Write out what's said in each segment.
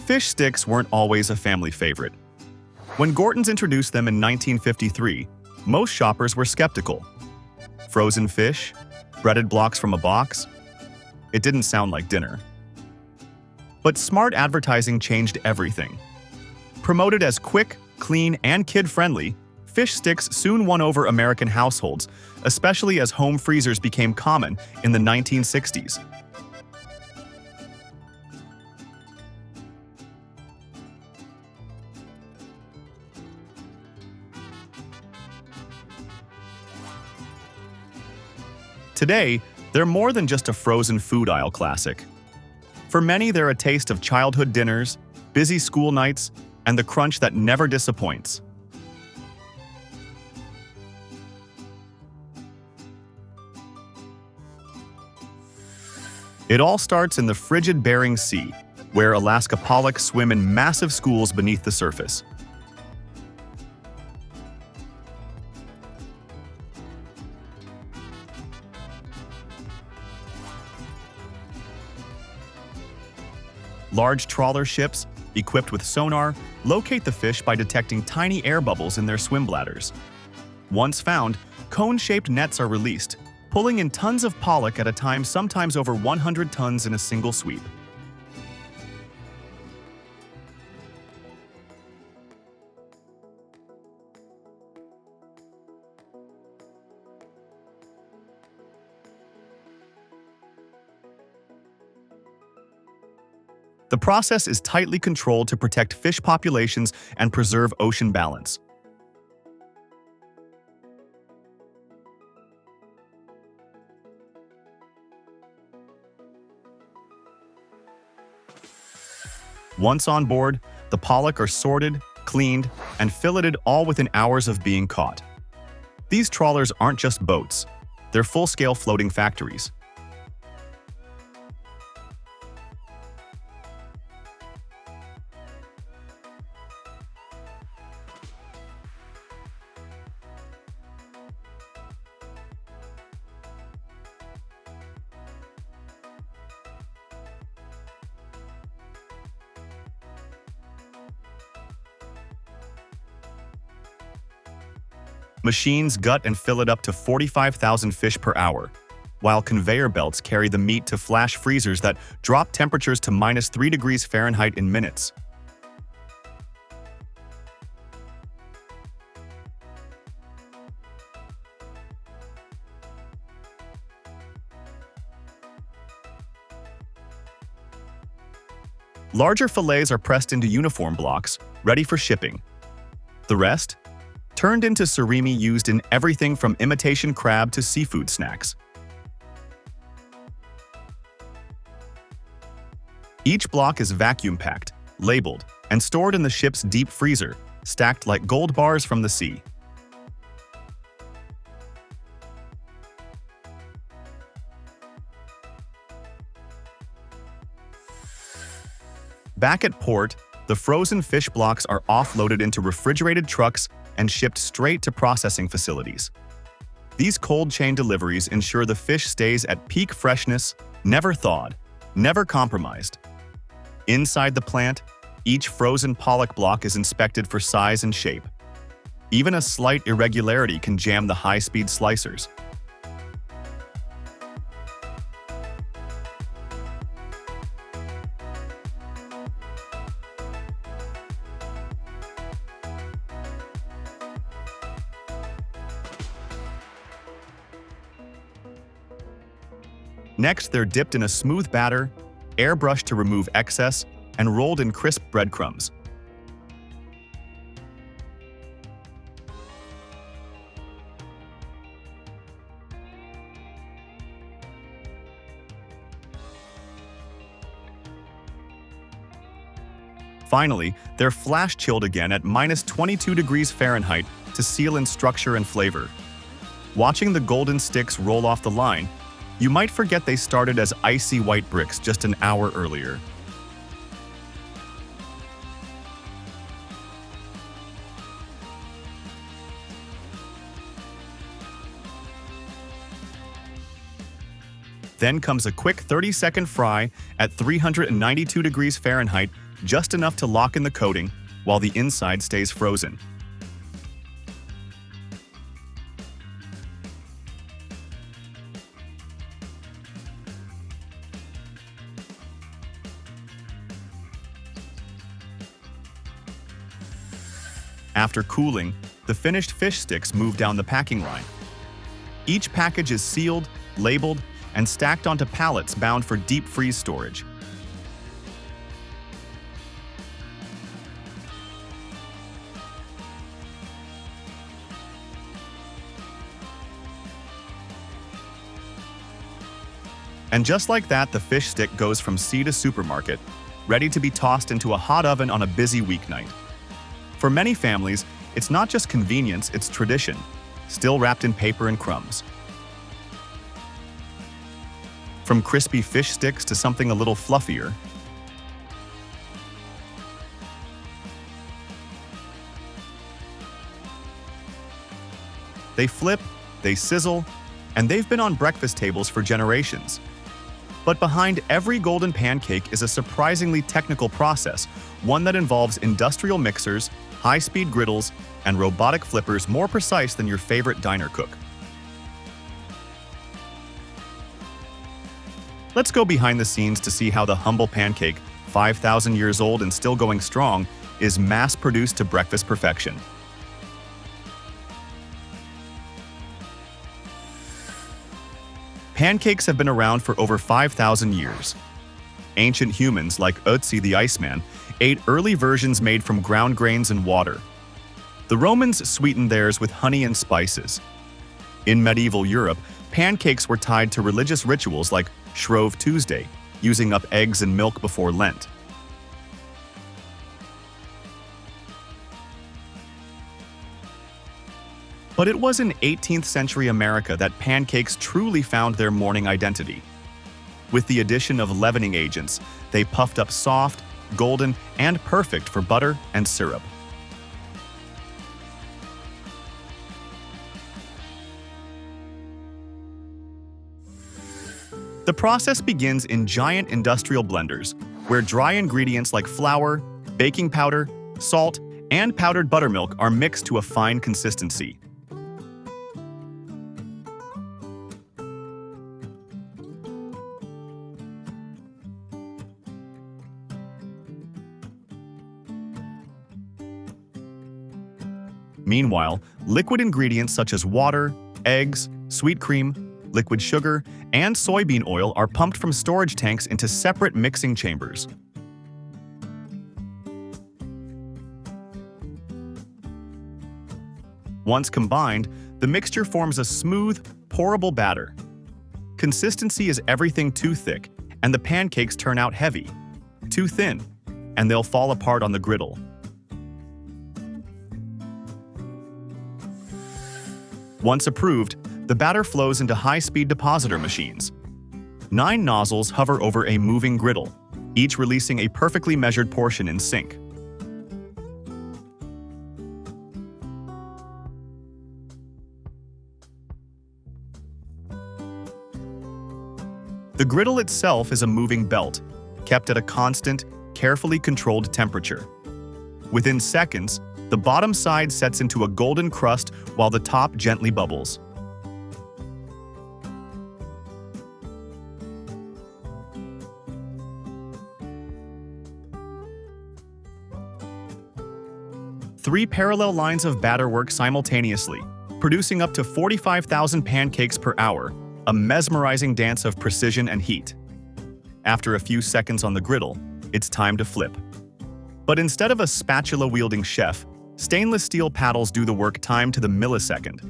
Fish sticks weren't always a family favorite. When Gorton's introduced them in 1953, most shoppers were skeptical. Frozen fish? Breaded blocks from a box? It didn't sound like dinner. But smart advertising changed everything. Promoted as quick, clean, and kid-friendly, fish sticks soon won over American households, especially as home freezers became common in the 1960s. Today, they're more than just a frozen food aisle classic. For many, they're a taste of childhood dinners, busy school nights, and the crunch that never disappoints. It all starts in the frigid Bering Sea, where Alaska pollock swim in massive schools beneath the surface. Large trawler ships, equipped with sonar, locate the fish by detecting tiny air bubbles in their swim bladders. Once found, cone-shaped nets are released, pulling in tons of pollock at a time, sometimes over 100 tons in a single sweep. The process is tightly controlled to protect fish populations and preserve ocean balance. Once on board, the pollock are sorted, cleaned, and filleted, all within hours of being caught. These trawlers aren't just boats, they're full-scale floating factories. Machines gut and fillet up to 45,000 fish per hour, while conveyor belts carry the meat to flash freezers that drop temperatures to -3 degrees Fahrenheit in minutes. Larger fillets are pressed into uniform blocks, ready for shipping. The rest? Turned into surimi used in everything from imitation crab to seafood snacks. Each block is vacuum-packed, labeled, and stored in the ship's deep freezer, stacked like gold bars from the sea. Back at port, the frozen fish blocks are offloaded into refrigerated trucks and shipped straight to processing facilities. These cold chain deliveries ensure the fish stays at peak freshness, never thawed, never compromised. Inside the plant, each frozen pollock block is inspected for size and shape. Even a slight irregularity can jam the high-speed slicers. Next, they're dipped in a smooth batter, airbrushed to remove excess, and rolled in crisp breadcrumbs. Finally, they're flash-chilled again at -22 degrees Fahrenheit to seal in structure and flavor. Watching the golden sticks roll off the line, you might forget they started as icy white bricks just an hour earlier. Then comes a quick 30-second fry at 392 degrees Fahrenheit, just enough to lock in the coating while the inside stays frozen. After cooling, the finished fish sticks move down the packing line. Each package is sealed, labeled, and stacked onto pallets bound for deep freeze storage. And just like that, the fish stick goes from sea to supermarket, ready to be tossed into a hot oven on a busy weeknight. For many families, it's not just convenience, it's tradition, still wrapped in paper and crumbs. From crispy fish sticks to something a little fluffier, they flip, they sizzle, and they've been on breakfast tables for generations. But behind every golden pancake is a surprisingly technical process, one that involves industrial mixers, high-speed griddles, and robotic flippers more precise than your favorite diner cook. Let's go behind the scenes to see how the humble pancake, 5,000 years old and still going strong, is mass-produced to breakfast perfection. Pancakes have been around for over 5,000 years. Ancient humans, like Ötzi the Iceman, ate early versions made from ground grains and water. The Romans sweetened theirs with honey and spices. In medieval Europe, pancakes were tied to religious rituals like Shrove Tuesday, using up eggs and milk before Lent. But it was in 18th century America that pancakes truly found their morning identity. With the addition of leavening agents, they puffed up soft, golden, and perfect for butter and syrup. The process begins in giant industrial blenders, where dry ingredients like flour, baking powder, salt, and powdered buttermilk are mixed to a fine consistency. Meanwhile, liquid ingredients such as water, eggs, sweet cream, liquid sugar, and soybean oil are pumped from storage tanks into separate mixing chambers. Once combined, the mixture forms a smooth, pourable batter. Consistency is everything too thick, and the pancakes turn out heavy. Too thin, and they'll fall apart on the griddle. Once approved, the batter flows into high-speed depositor machines. 9 nozzles hover over a moving griddle, each releasing a perfectly measured portion in sync. The griddle itself is a moving belt, kept at a constant, carefully controlled temperature. Within seconds, the bottom side sets into a golden crust while the top gently bubbles. Three parallel lines of batter work simultaneously, producing up to 45,000 pancakes per hour, a mesmerizing dance of precision and heat. After a few seconds on the griddle, it's time to flip. But instead of a spatula-wielding chef, stainless steel paddles do the work timed to the millisecond.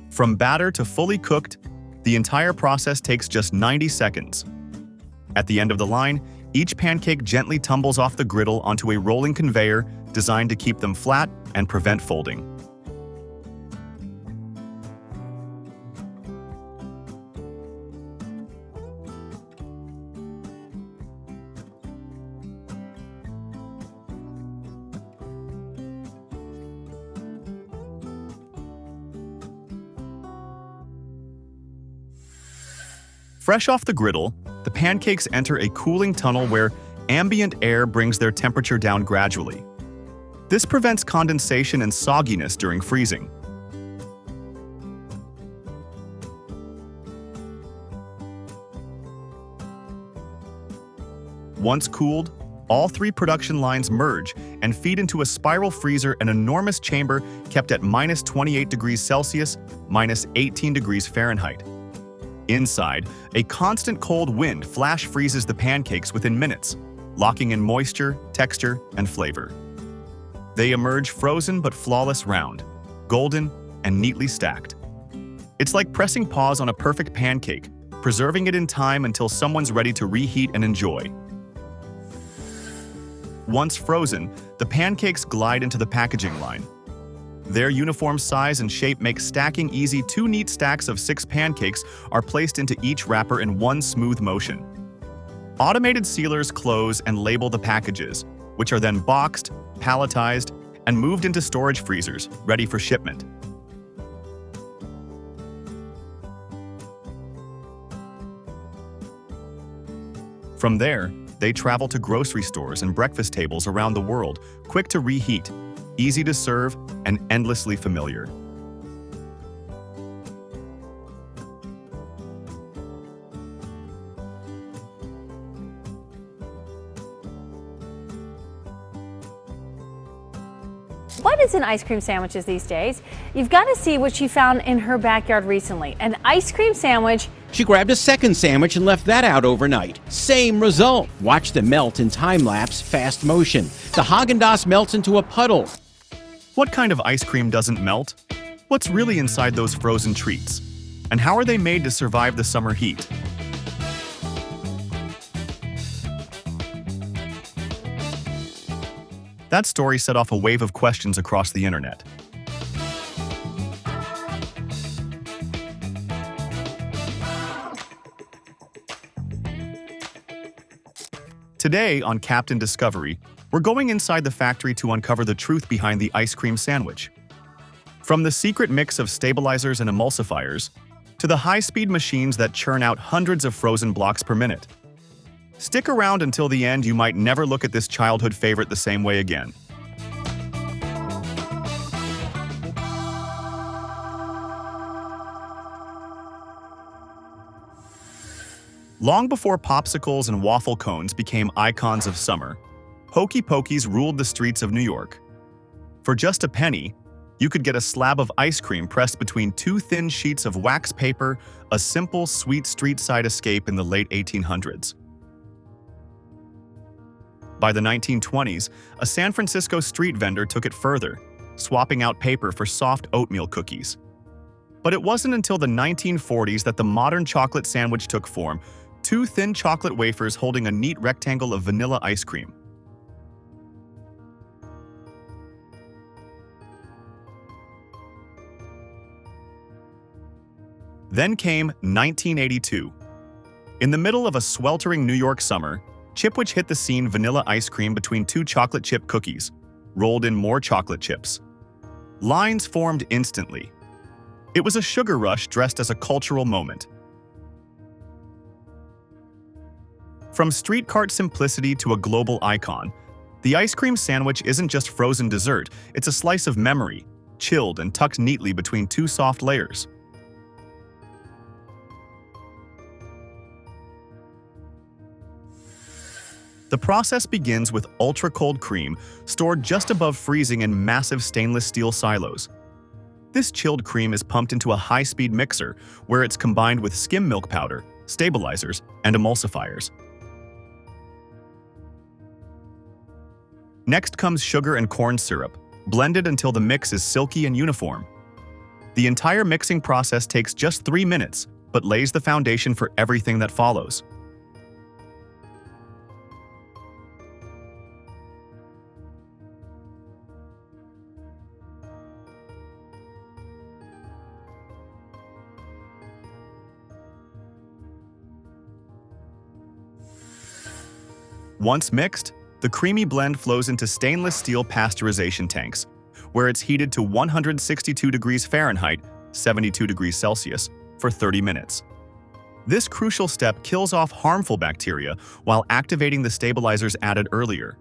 From batter to fully cooked, the entire process takes just 90 seconds. At the end of the line, each pancake gently tumbles off the griddle onto a rolling conveyor designed to keep them flat and prevent folding. Fresh off the griddle, the pancakes enter a cooling tunnel where ambient air brings their temperature down gradually. This prevents condensation and sogginess during freezing. Once cooled, all three production lines merge and feed into a spiral freezer, an enormous chamber kept at -28 degrees Celsius, -18 degrees Fahrenheit. Inside, a constant cold wind flash freezes the pancakes within minutes, locking in moisture, texture, and flavor. They emerge frozen but flawless, round, golden, and neatly stacked. It's like pressing pause on a perfect pancake, preserving it in time until someone's ready to reheat and enjoy. Once frozen, the pancakes glide into the packaging line. Their uniform size and shape make stacking easy. 2 neat stacks of 6 pancakes are placed into each wrapper in one smooth motion. Automated sealers close and label the packages, which are then boxed, palletized, and moved into storage freezers, ready for shipment. From there, they travel to grocery stores and breakfast tables around the world, quick to reheat, easy to serve, and endlessly familiar. What is in ice cream sandwiches these days? You've got to see what she found in her backyard recently. An ice cream sandwich. She grabbed a second sandwich and left that out overnight. Same result. Watch them melt in time-lapse fast motion. The Haagen-Dazs melts into a puddle. What kind of ice cream doesn't melt? What's really inside those frozen treats? And how are they made to survive the summer heat? That story set off a wave of questions across the internet. Today on Captain Discovery, we're going inside the factory to uncover the truth behind the ice cream sandwich. From the secret mix of stabilizers and emulsifiers, to the high-speed machines that churn out hundreds of frozen blocks per minute. Stick around until the end. You might never look at this childhood favorite the same way again. Long before popsicles and waffle cones became icons of summer, Hokey Pokeys ruled the streets of New York. For just a penny, you could get a slab of ice cream pressed between 2 thin sheets of wax paper, a simple, sweet street-side escape in the late 1800s. By the 1920s, a San Francisco street vendor took it further, swapping out paper for soft oatmeal cookies. But it wasn't until the 1940s that the modern chocolate sandwich took form, 2 thin chocolate wafers holding a neat rectangle of vanilla ice cream. Then came 1982. In the middle of a sweltering New York summer, Chipwich hit the scene. Vanilla ice cream between 2 chocolate chip cookies, rolled in more chocolate chips. Lines formed instantly. It was a sugar rush dressed as a cultural moment. From street cart simplicity to a global icon, the ice cream sandwich isn't just frozen dessert, it's a slice of memory, chilled and tucked neatly between 2 soft layers. The process begins with ultra-cold cream stored just above freezing in massive stainless steel silos. This chilled cream is pumped into a high-speed mixer where it's combined with skim milk powder, stabilizers, and emulsifiers. Next comes sugar and corn syrup, blended until the mix is silky and uniform. The entire mixing process takes just 3 minutes, but lays the foundation for everything that follows. Once mixed, the creamy blend flows into stainless steel pasteurization tanks, where it's heated to 162 degrees Fahrenheit, 72 degrees Celsius, for 30 minutes. This crucial step kills off harmful bacteria while activating the stabilizers added earlier.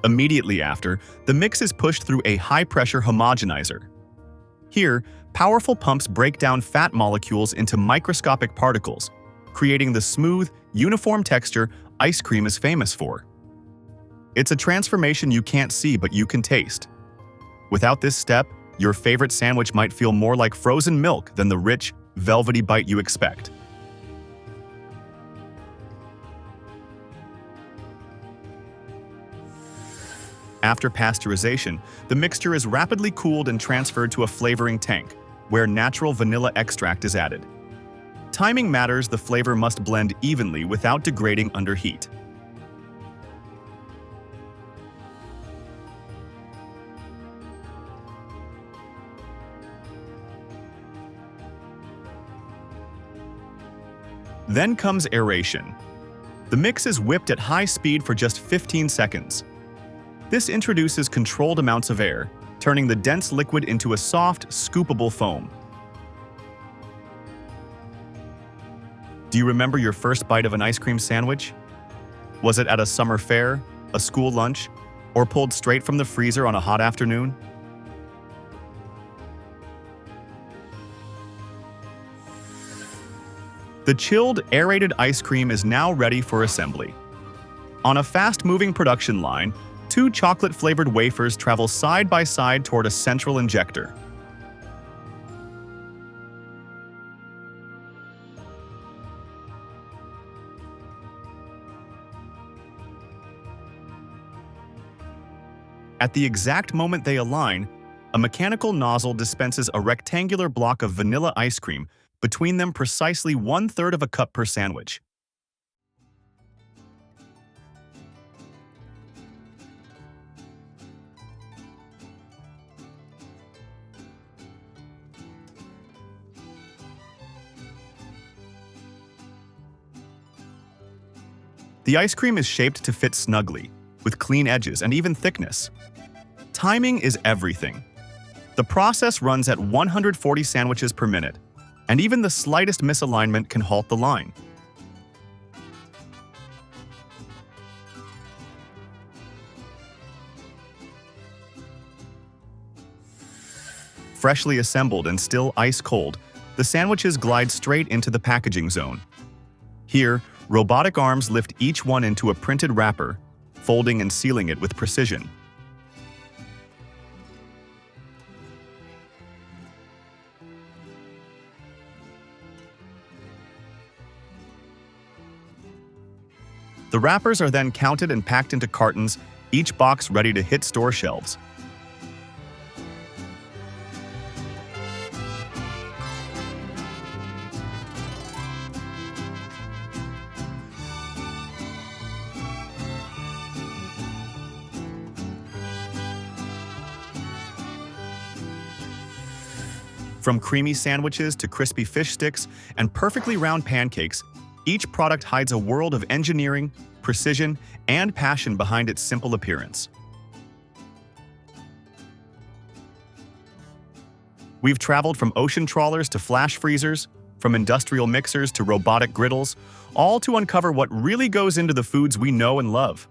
Immediately after, the mix is pushed through a high-pressure homogenizer. Here, powerful pumps break down fat molecules into microscopic particles, creating the smooth, uniform texture ice cream is famous for. It's a transformation you can't see but you can taste. Without this step, your favorite sandwich might feel more like frozen milk than the rich, velvety bite you expect. After pasteurization, the mixture is rapidly cooled and transferred to a flavoring tank, where natural vanilla extract is added. Timing matters, the flavor must blend evenly without degrading under heat. Then comes aeration. The mix is whipped at high speed for just 15 seconds. This introduces controlled amounts of air, turning the dense liquid into a soft, scoopable foam. Do you remember your first bite of an ice cream sandwich? Was it at a summer fair, a school lunch, or pulled straight from the freezer on a hot afternoon? The chilled, aerated ice cream is now ready for assembly. On a fast-moving production line, 2 chocolate-flavored wafers travel side by side toward a central injector. At the exact moment they align, a mechanical nozzle dispenses a rectangular block of vanilla ice cream, between them precisely 1/3 of a cup per sandwich. The ice cream is shaped to fit snugly, with clean edges and even thickness. Timing is everything. The process runs at 140 sandwiches per minute, and even the slightest misalignment can halt the line. Freshly assembled and still ice cold, the sandwiches glide straight into the packaging zone. Here, robotic arms lift each one into a printed wrapper, folding and sealing it with precision. The wrappers are then counted and packed into cartons, each box ready to hit store shelves. From creamy sandwiches to crispy fish sticks and perfectly round pancakes, each product hides a world of engineering, precision, and passion behind its simple appearance. We've traveled from ocean trawlers to flash freezers, from industrial mixers to robotic griddles, all to uncover what really goes into the foods we know and love.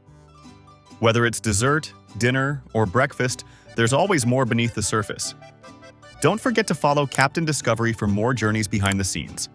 Whether it's dessert, dinner, or breakfast, there's always more beneath the surface. Don't forget to follow Captain Discovery for more journeys behind the scenes.